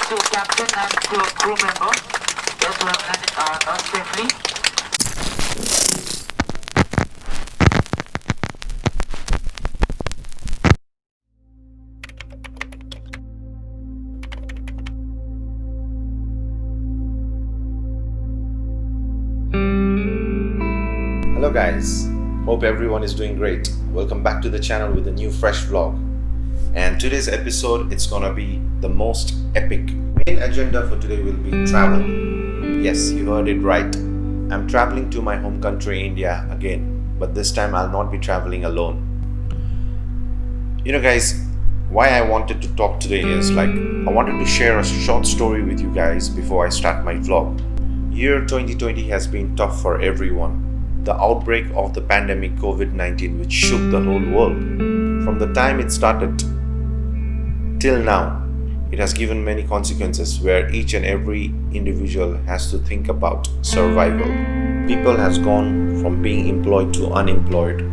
to captain and to crew member. Those who have landed us safely. Hello guys, hope everyone is doing great. Welcome back to the channel with a new fresh vlog. And today's episode, it's gonna be the most epic. Main agenda for today will be travel. Yes, you heard it right. I'm traveling to my home country India again, but this time I'll not be traveling alone. You know guys, why I wanted to talk today is I wanted to share a short story with you guys before I start my vlog. Year 2020 has been tough for everyone. The outbreak of the pandemic COVID-19 which shook the whole world. From the time it started till now, it has given many consequences where each and every individual has to think about survival. People has gone from being employed to unemployed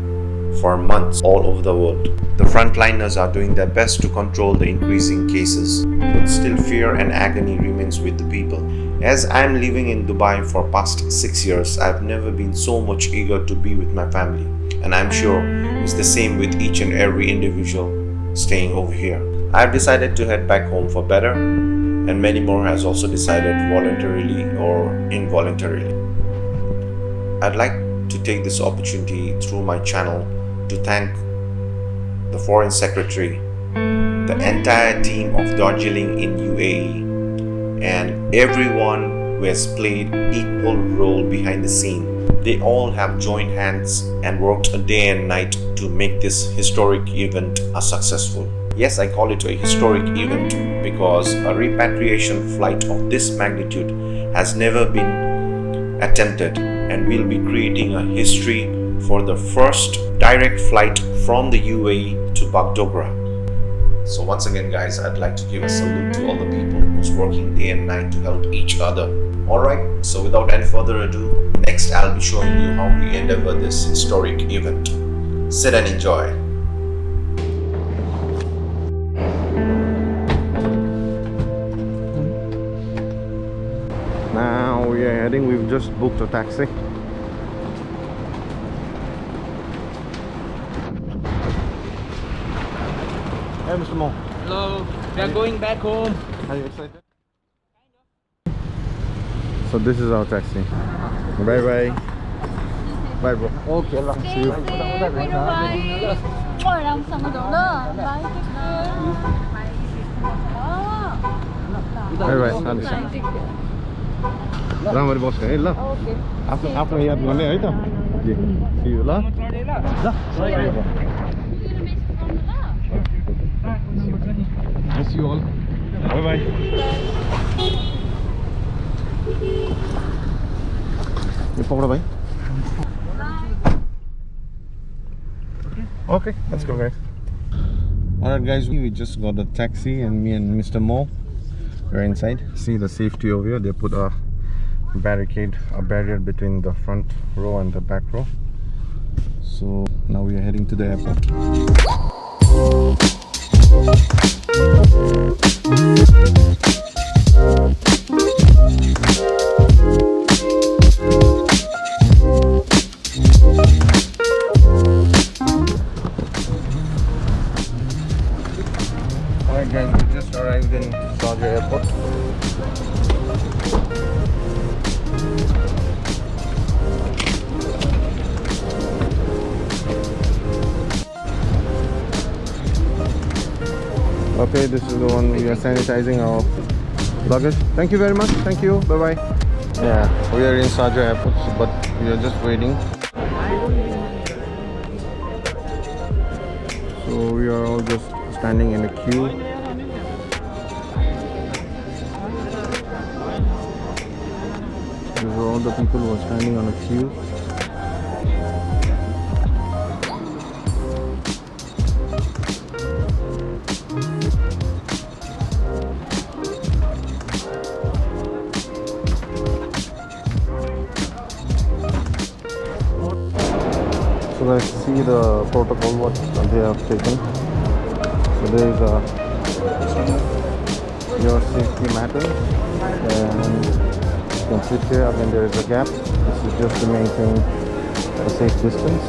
for months all over the world. The frontliners are doing their best to control the increasing cases, but still fear and agony remains with the people. As I am living in Dubai for past 6 years, I have never been so much eager to be with my family, and I am sure it's the same with each and every individual staying over here. I have decided to head back home for better, and many more has also decided voluntarily or involuntarily. I'd like to take this opportunity through my channel to thank the Foreign Secretary, the entire team of Darjeeling in UAE, and everyone who has played equal role behind the scene. They all have joined hands and worked a day and night to make this historic event a successful. Yes, I call it a historic event because a repatriation flight of this magnitude has never been attempted, and we'll be creating a history for the first direct flight from the UAE to Bagdogra. So once again guys, I'd like to give a salute to all the people who's working day and night to help each other. Alright, so without any further ado, next I'll be showing you how we endeavor this historic event. Sit and enjoy. Now we are heading, we've just booked a taxi. Hey Mr. Mo. Hello, we are going back home. Are you excited? So this is our taxi. Bye bye. Bye bro. Okay lah. See you. Bye bye. राम्ररी बस्नु है ल आफ्नो आफ्नो याद गर्ने है त See you ल See you all. Bye bye. You pokra bhai. Okay, let's go guys. Alright guys, we just got a taxi and me and Mr. Mo are inside. See the safety over here. They put a barrier between the front row and the back row. So now we are heading to the airport. Alright guys, we just arrived in Sharjah airport. Okay, this is the one we are sanitizing our luggage. Thank you very much. Thank you. Bye bye. Yeah, we are in Sharjah airport, but we are just waiting. So we are all just standing in a queue. These are all the people who are standing on a queue. So let's see the protocol what they have taken. So there is a your safety matters. And you can sit here. Again, there is a gap. This is just to maintain a safe distance.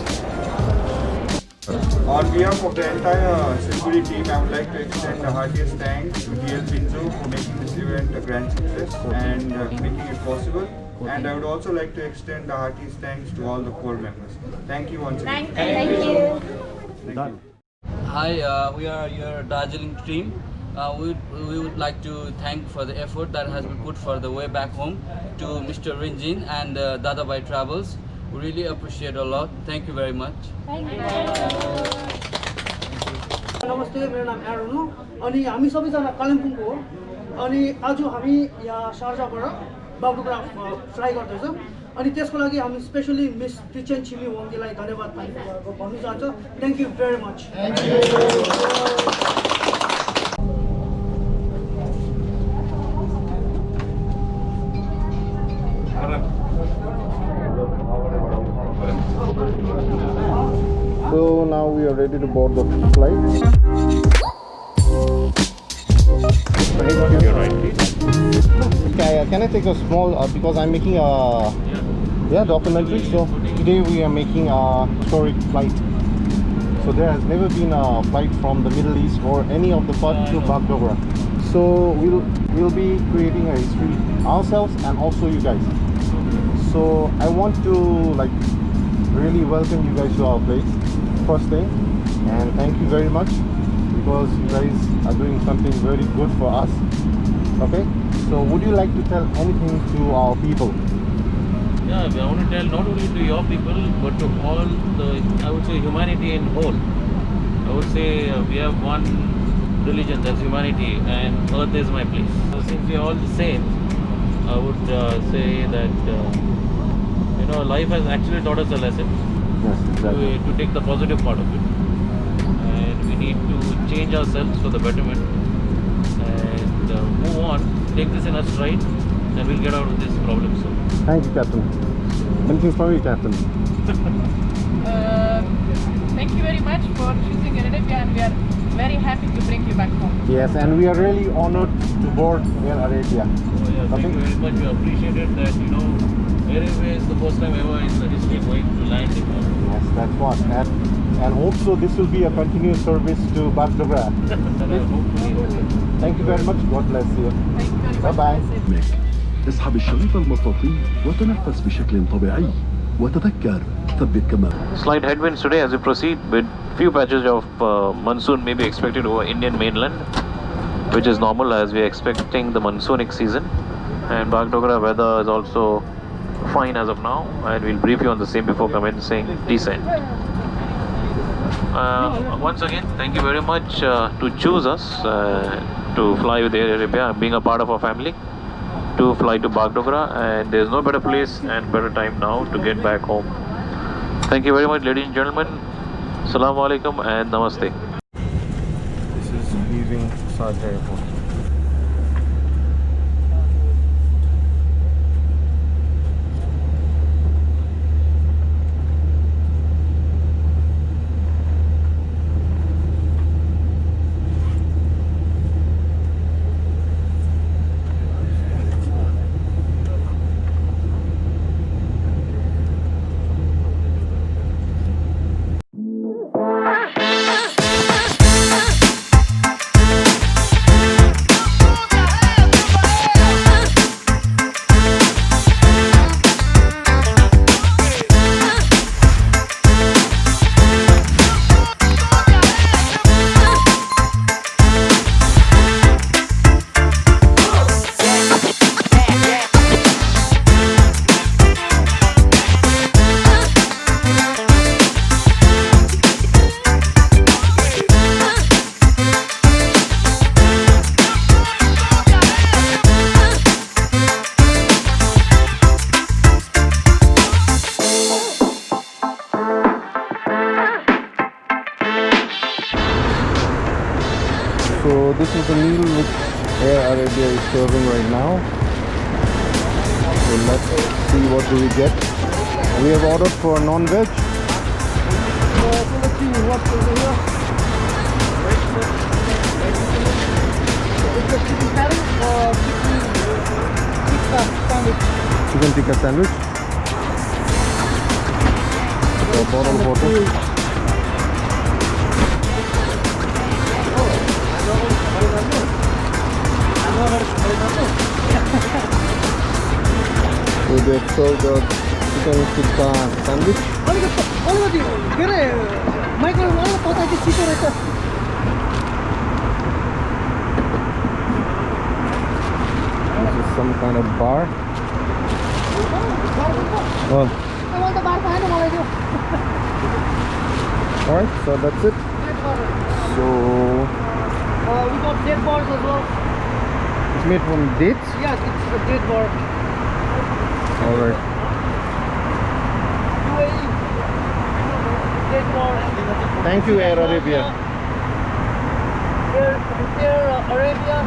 On behalf of the entire security team, I would like to extend the heartiest thanks to DL Pinzo for making this event a grand success and making it possible. And I would also like to extend the heartiest thanks to all the core members. Thank you once again. Thank you. Thank you. Hi, we are your Darjeeling team. We would like to thank for the effort that has been put for the way back home to Mr. Rinjin and Dadabai Travels. We really appreciate a lot. Thank you very much. नमस्ते मेरो नाम Aaron हो अनि हामी सबैजना कालिम्पोङको हो अनि आज हामी यहाँ शारजाबाट बागडोग्रा फ्लाइ गर्दैछौँ अनि त्यसको लागि हामी स्पेशली मिस किचन छिमी वङ्गीलाई धन्यवाद भन्नु चाहन्छ thank you very much So now we are ready to board the flight. Can I take a small, because I'm making a documentary, so today we are making a historic flight. So there has never been a flight from the Middle East or any of the part to Bagdogra. So we'll be creating a history ourselves and also you guys. So I want to really welcome you guys to our place first thing, and thank you very much because you guys are doing something very good for us. Okay, so would you like to tell anything to our people? Yeah, I want to tell not only to your people but to all the, I would say, humanity in whole. I would say we have one religion, that's humanity, and earth is my place. So since we are all the same, I would say that life has actually taught us a lesson. Yes, exactly. To take the positive part of it, and we need to change ourselves for the betterment and move on, take this in a stride, and we'll get out of this problem soon. Thank you, Captain. Anything from you, Captain? Thank you very much for choosing Redefine, and we are very happy to bring you back home. Yes, and we are really honored to board Air Arabia. Oh, yeah, thank you very much. We appreciate it that Air Arabia is the first time ever in the history going to land in one. Yes, that's what. And also this will be a continuous service to Bagdogra. Thank you very much. God bless you. Thank you very much. Bye-bye. اسحب الشريط المطاطي وتنفس بشكل طبيعي وتذكر ثبت كمان. Slight headwinds today as we proceed, with few patches of monsoon may be expected over Indian mainland, which is normal as we are expecting the monsoonic season. And Bagdogra weather is also fine as of now, and we'll brief you on the same before commencing descent. Once again, thank you very much to choose us to fly with Air Arabia, being a part of our family, to fly to Bagdogra, and there's no better place and better time now to get back home. Thank you very much, ladies and gentlemen. Assalamu alaikum and namaste. This is leaving Sharjah Airport. So this is the meal which Air Arabia is serving right now. So let's see what do we get. We have ordered for non-veg. let's see what's over here. the chicken curry or chicken tikka sandwich? Chicken tikka sandwich. The bottle water. So they serve the chicken tikka sandwich. अलिकति के अरे microwave अलिक पकाइदिए छिटो रहेछ This is some kind of bar. Oh. मैले त बार पाएन मलाई त्यो Alright, so that's it. So we got date bars as well. it's made from dates. Yes, it's a date bar. Alright. UAE. Date bar. Thank you, Air Arabia. Air Arabia.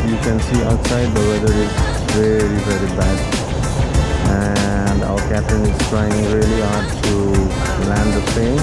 You can see outside the weather is very bad, and our captain is trying really hard to land the plane.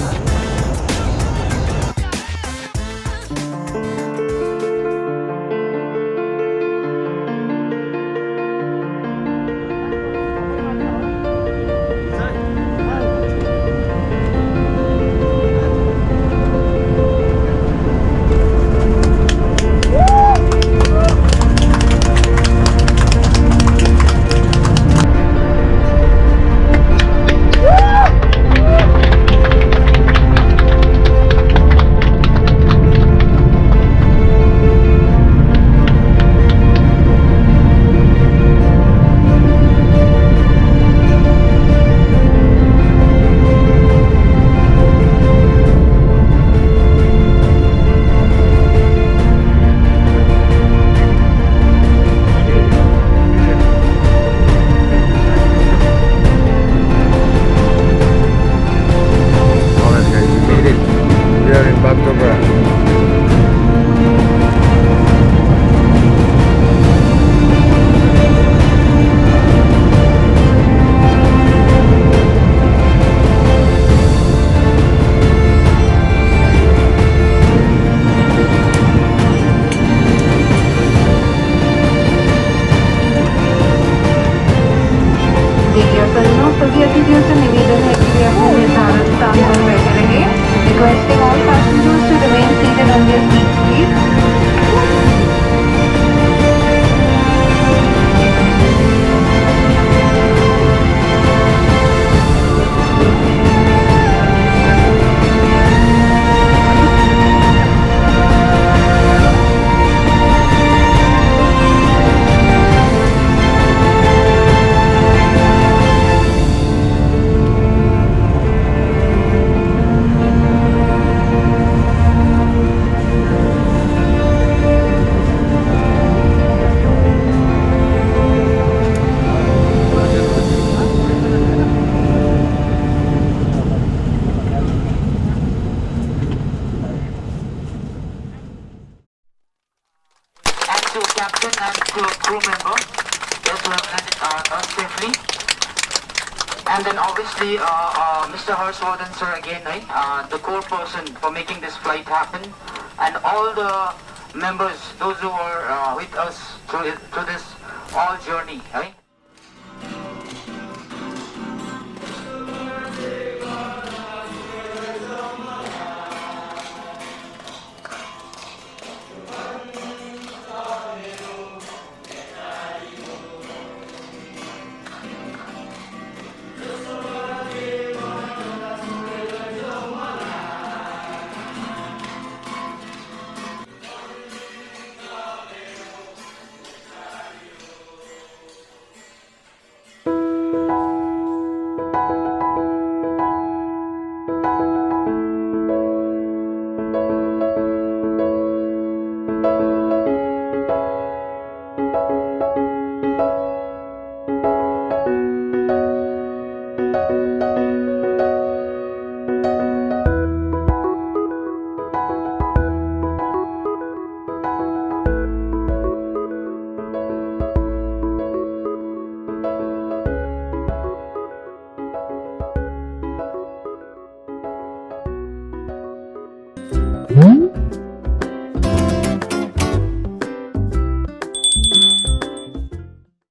Bagdogra. सभी अतिथियों से निवेदन है कि वे अपने निर्धारित स्थान पर बैठे रहे। Requesting all passengers to remain seated on their seats, please. To captain and to crew member, those who have landed us safely. And then obviously Mr. Harshvardhan sir again, right? The core person for making this flight happen, and all the members, those who were with us through this all journey, right?